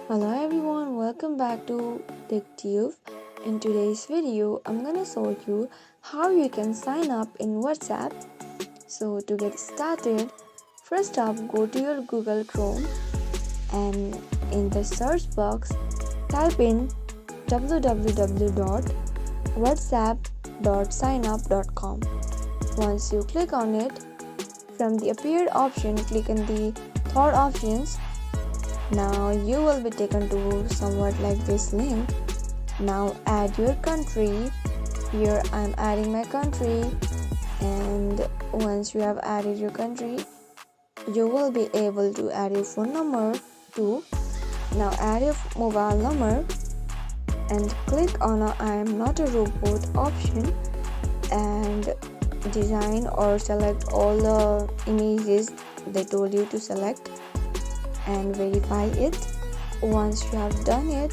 Hello everyone, welcome back to TechTube. In today's video, I'm gonna show you how you can sign up in WhatsApp. So to get started, first up go to your Google Chrome and in the search box type in www.whatsapp.signup.com. Once you click on it, from the appeared option click on the third options. Now you will be taken to somewhat like this link. Now add your country. Here I'm adding my country, and once you have added your country, you will be able to add your phone number too. Now add your mobile number and click on a I am not a robot option and design or select all the images they told you to select and verify it. Once you have done it,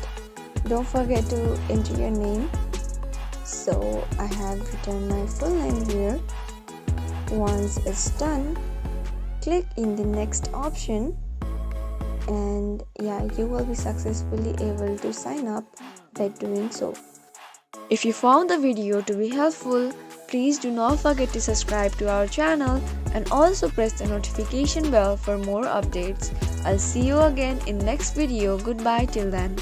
don't forget to enter your name. So I have written my full name here. Once it's done, click in the next option and you will be successfully able to sign up by doing so. If you found the video to be helpful, please do not forget to subscribe to our channel and also press the notification bell for more updates. I'll see you again in next video. Goodbye till then.